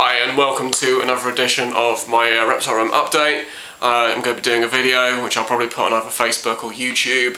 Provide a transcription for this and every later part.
Hi and welcome to another edition of my reptile room update. I'm going to be doing a video which I'll probably put on either Facebook or YouTube.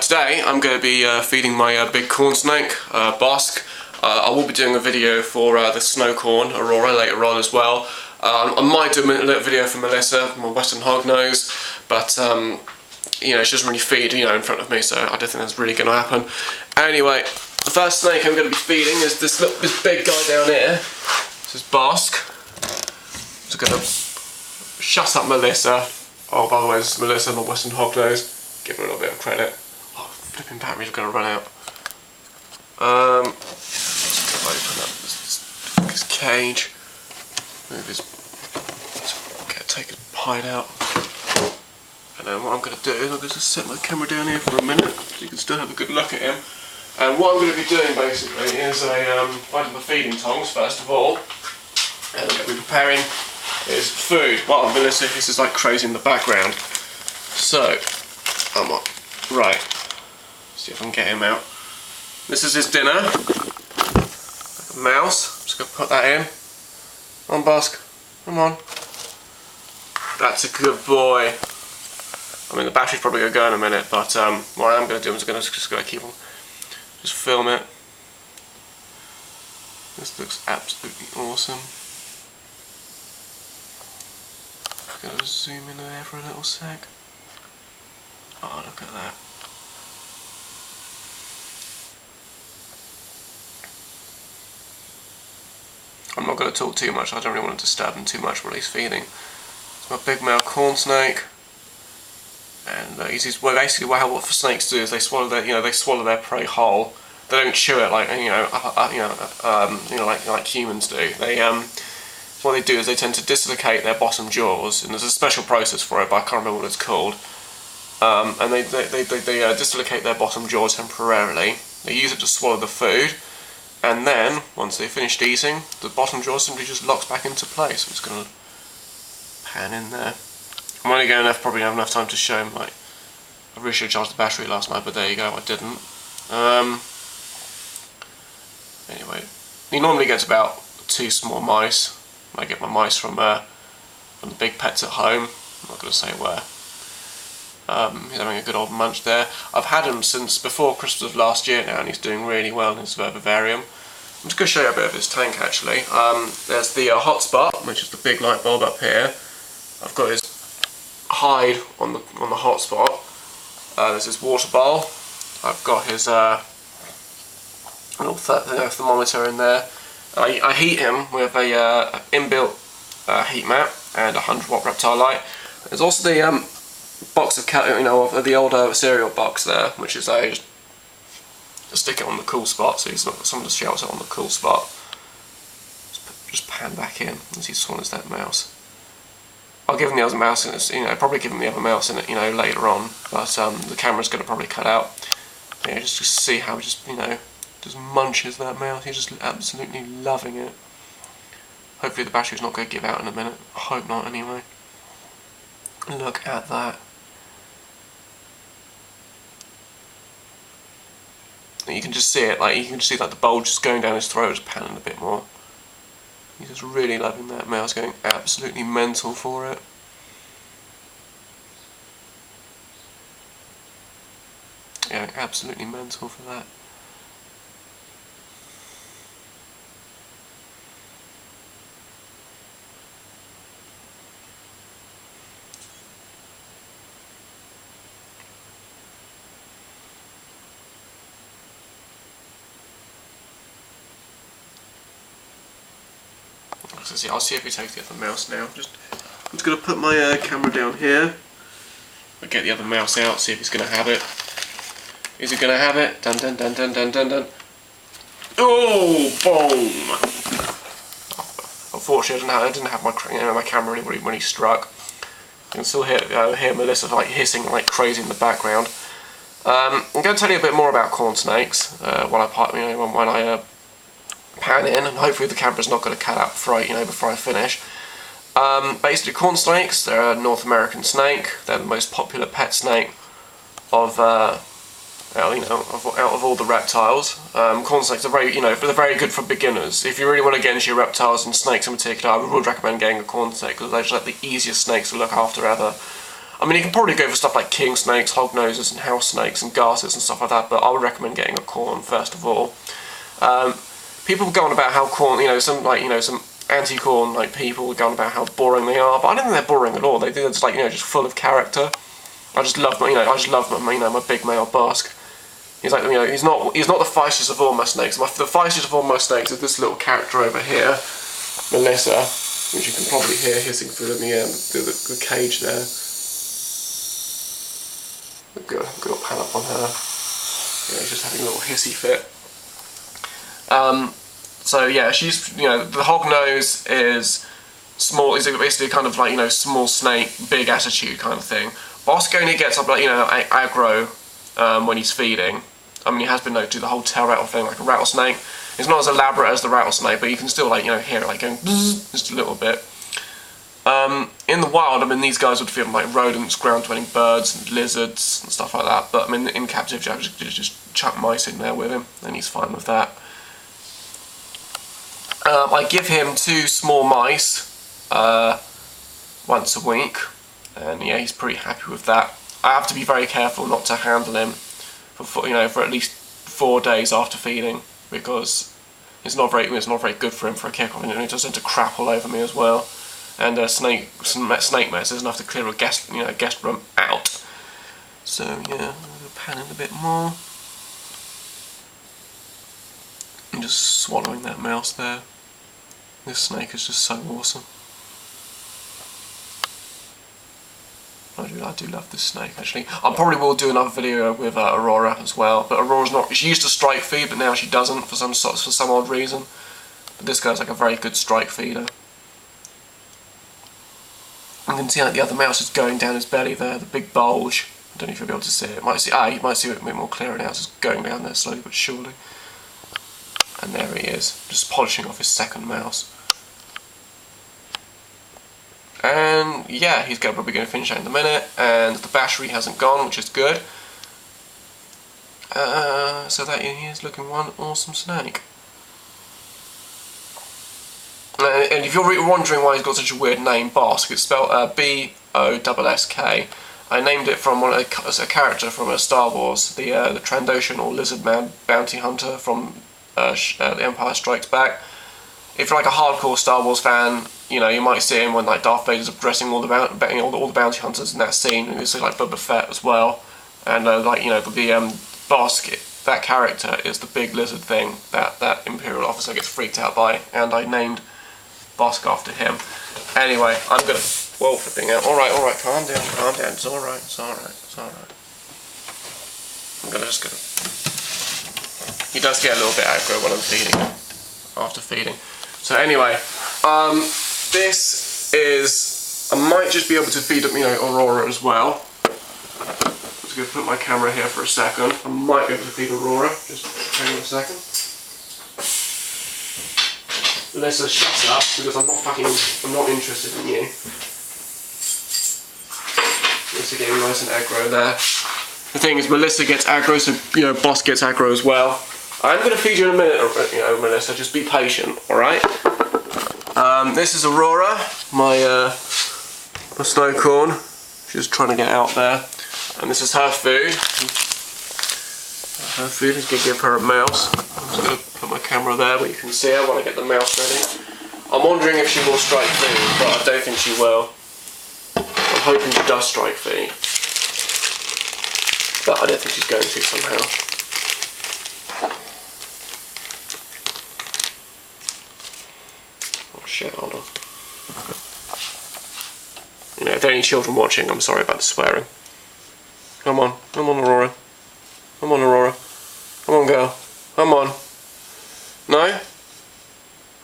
Today I'm going to be feeding my big corn snake, Bossk. I will be doing a video for the snow corn, Aurora, later on as well. I might do a little video for Melissa, my western hognose, but you know, she doesn't really feed, you know, in front of me, so I don't think that's really going to happen. Anyway, the first snake I'm going to be feeding is this big guy down here. This is Bossk. Just gonna shut up Melissa. Oh, by the way, this is Melissa, my western hognose. Give her a little bit of credit. Oh, flipping batteries are gonna run out. Just gonna open up this cage. Move his. Take his hide out. And then what I'm gonna do is I'm gonna just set my camera down here for a minute, so you can still have a good look at him. And what I'm going to be doing basically is finding my feeding tongs first of all, and I'm going to be preparing his food. Well, Melissa, this is like crazy in the background. So, right, see if I can get him out. This is his dinner, like a mouse. I'm just going to put that in. Come on, Bossk, come on. That's a good boy. I mean, the battery's probably going to go in a minute, but what I'm going to do is just going to keep him. Just film it. This looks absolutely awesome. I'm gonna zoom in there for a little sec. Oh, look at that. I'm not going to talk too much. I don't really want to disturb him too much while he's feeding. It's my big male corn snake. And well, basically what snakes do is they swallow their prey whole. They don't chew it like like humans do. They what they do is they tend to dislocate their bottom jaws, and there's a special process for it, but I can't remember what it's called. And they dislocate their bottom jaw temporarily. They use it to swallow the food, and then once they've finished eating, the bottom jaw simply just locks back into place. I'm just gonna pan in there. I'm only going to probably have enough time to show him, like, I really should have charged the battery last night, but there you go, I didn't. Anyway, he normally gets about 2 small mice. I get my mice from the big pets at home. I'm not going to say where. He's having a good old munch there. I've had him since before Christmas of last year now, and he's doing really well in his vivarium. I'm just going to show you a bit of his tank actually. There's the hotspot, which is the big light bulb up here. I've got his hide on the hot spot. There's his water bowl. I've got his little thermometer in there. I heat him with a inbuilt heat mat and a 100-watt reptile light. There's also the box of the old cereal box there, which is just stick it on the cool spot, so he's not some of the shells are on the cool spot. Just pan back in as he swallows that mouse. I'll give him the other mouse in it, probably give him the other mouse in it, later on. But the camera's going to probably cut out. Just to see how just munches that mouse. He's just absolutely loving it. Hopefully the battery's not going to give out in a minute. I hope not, anyway. Look at that. And you can just see it, you can just see the bulge just going down his throat, just panning a bit more. He's just really loving that mouse, going absolutely mental for it. Yeah, absolutely mental for that. I'll see if he takes the other mouse now. I'm just going to put my camera down here. I'll get the other mouse out, see if he's going to have it. Is he going to have it? Dun dun dun dun dun dun dun. Oh, boom! Unfortunately, I didn't have my camera when he struck. You can still hear Melissa hissing like crazy in the background. I'm going to tell you a bit more about corn snakes when I pan in, and hopefully the camera's not going to cut out before I finish. Basically, corn snakes, they're a North American snake. They're the most popular pet snake of out of all the reptiles. Corn snakes are they're very good for beginners. If you really want to get into your reptiles and snakes in particular, I would recommend getting a corn snake because they're just like the easiest snakes to look after ever. I mean, you can probably go for stuff like king snakes, hog noses, and house snakes, and garters and stuff like that. But I would recommend getting a corn first of all. People go on about how corn, some anti-corn like people go on about how boring they are, but I don't think they're boring at all. They're just just full of character. I just love my big male Bossk. He's like, he's not the feistiest of all my snakes. The feistiest of all my snakes is this little character over here, Melissa, which you can probably hear hissing through the cage there. Good old pan up on her. Yeah, he's just having a little hissy fit. So yeah, she's the hog nose is small. Is basically kind of like small snake, big attitude kind of thing. Bossk only gets up aggro when he's feeding. I mean, he has been known to do the whole tail rattle thing like a rattlesnake. It's not as elaborate as the rattlesnake, but you can still hear it going bzzz, just a little bit. In the wild, I mean, these guys would feed on like rodents, ground-dwelling birds, and lizards and stuff like that. But I mean, in captivity, I would just chuck mice in there with him, and he's fine with that. I give him 2 small mice once a week, and yeah, he's pretty happy with that. I have to be very careful not to handle him for at least 4 days after feeding because it's not very good for him for a kickoff, and he does tend to crap all over me as well. And snake mess isn't enough to clear a guest room out. So yeah, I'll pan in a bit more. I'm just swallowing that mouse there. This snake is just so awesome. I do love this snake actually. I probably will do another video with Aurora as well, but Aurora's not. She used to strike feed, but now she doesn't for some odd reason. But this guy's like a very good strike feeder. You can see the other mouse is going down his belly there, the big bulge. I don't know if you'll be able to see it. You might see it a bit more clearer now. It's just going down there slowly but surely. And there he is, just polishing off his second mouse. And yeah, he's probably going to finish that in a minute, and the battery hasn't gone, which is good. So that he is looking one awesome snake. And if you're wondering why he's got such a weird name, Bossk, it's spelled B-O-S-S-K. I named it from a character from Star Wars, the Trandoshan or Lizard Man bounty hunter from The Empire Strikes Back. If you're like a hardcore Star Wars fan, you might see him when like Darth Vader's addressing all the bounty hunters in that scene, and you see like Boba Fett as well. And the Bossk, that character is the big lizard thing that Imperial officer gets freaked out by, and I named Bossk after him. Anyway, I'm gonna flipping out. Alright, calm down, it's alright. He does get a little bit aggro when I'm feeding him, after feeding. So anyway, this is, I might just be able to feed up, Aurora as well. I'm just gonna put my camera here for a second. I might be able to feed Aurora, just hang on a second. Melissa, shut up, because I'm not interested in you. Melissa getting nice and aggro there. The thing is, Melissa gets aggro, so, Bossk gets aggro as well. I'm going to feed you in a minute, Melissa, just be patient, alright? This is Aurora, my snow corn. She's trying to get out there. And this is her food. Her food is going to give her a mouse. I'm just going to put my camera there where you can see her when I get the mouse ready. I'm wondering if she will strike feed, but I don't think she will. I'm hoping she does strike feed, but I don't think she's going to somehow. Oh shit, hold on. If there are any children watching, I'm sorry about the swearing. Come on, Aurora. Come on, Aurora. Come on, girl. Come on. No?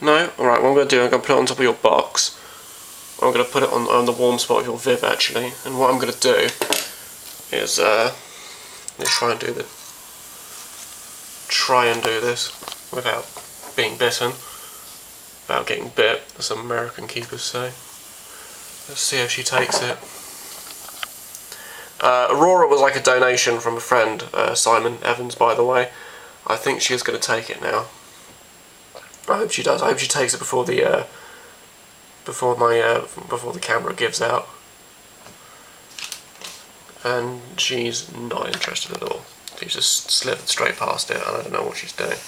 No? Alright, what I'm going to do, I'm going to put it on top of your box. I'm going to put it on the warm spot of your Viv, actually. And what I'm going to do is, let's try and do this without being bitten. Without getting bit, as some American keepers say. Let's see if she takes it. Aurora was like a donation from a friend, Simon Evans, by the way. I think she is going to take it now. I hope she does. I hope she takes it before the before the camera gives out. And she's not interested at all. She's just slithered straight past it, and I don't know what she's doing.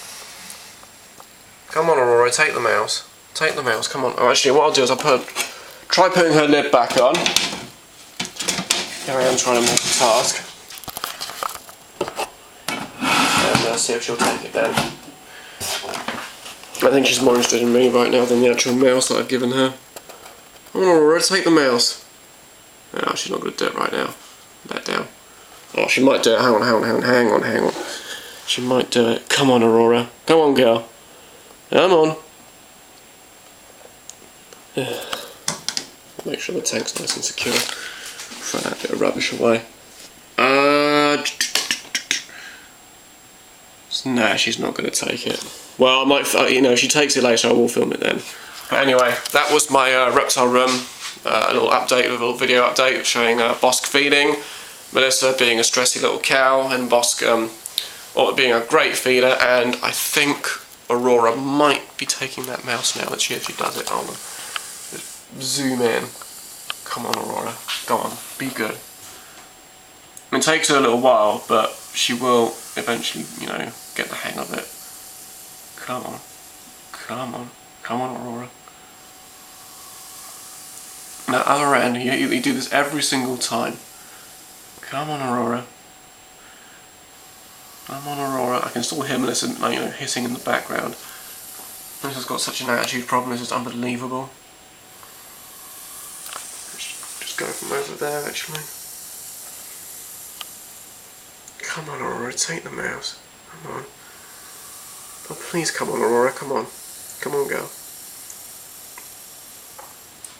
Come on, Aurora, take the mouse. Take the mouse. Come on. Oh, actually, what I'll do is I'll try putting her lid back on. Here I am trying to multitask. And see if she'll take it then. I think she's more interested in me right now than the actual mouse that I've given her. Come on, Aurora, take the mouse. Oh, she's not going to do it right now. Let down. Oh, she might do it. Hang on. She might do it. Come on, Aurora. Come on, girl. Come on. Make sure the tank's nice and secure. Throw that bit of rubbish away. Nah, she's not going to take it. Well, I might, if she takes it later, I will film it then. But anyway, that was my reptile room. A little update, a little video update showing Bossk feeding, Melissa being a stressy little cow, and Bossk being a great feeder. And I think Aurora might be taking that mouse now. Let's see if she does it. I'll just zoom in. Come on, Aurora. Go on. Be good. I mean, it takes her a little while, but she will eventually, get the hang of it. Come on. Come on. Come on, Aurora. Now, other end, you do this every single time. Come on, Aurora. Come on, Aurora. I can still hear Melissa, hissing in the background. Melissa's got such an attitude problem, this is unbelievable. Just go from over there, actually. Come on, Aurora, take the mouse. Come on. Oh, please, come on, Aurora, come on. Come on, girl.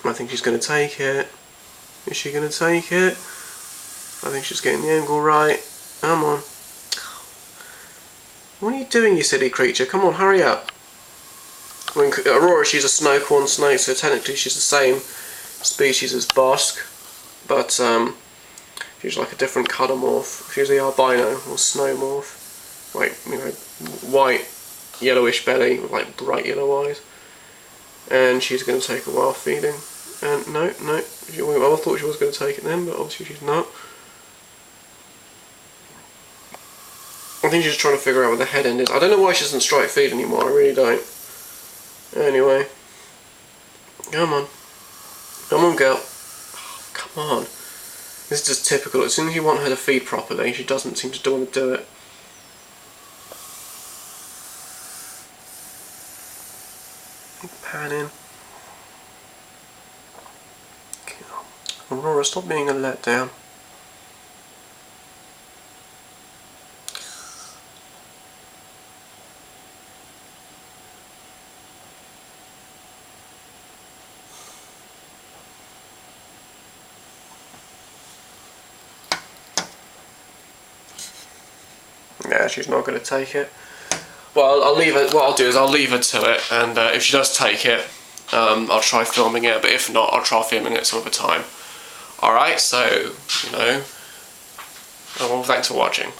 I think she's going to take it. Is she going to take it? I think she's getting the angle right. Come on. What are you doing, you silly creature? Come on, hurry up. I mean, Aurora, she's a snow-corn snake, so technically she's the same species as Bossk, but she's like a different colour morph. She's the albino or snow morph. Like, white, yellowish belly with like bright yellow eyes. And she's going to take a while feeding. And no, I thought she was going to take it then, but obviously she's not. I think she's just trying to figure out where the head end is. I don't know why she doesn't strike feed anymore, I really don't. Anyway. Come on. Come on, girl. Oh, come on. This is just typical. As soon as you want her to feed properly, she doesn't seem to want to do it. Pan in. Aurora, stop being a letdown. Yeah, she's not going to take it. Well, I'll leave it. What I'll do is I'll leave her to it, and if she does take it, I'll try filming it. But if not, I'll try filming it some other time. Alright, so, well, thanks for watching.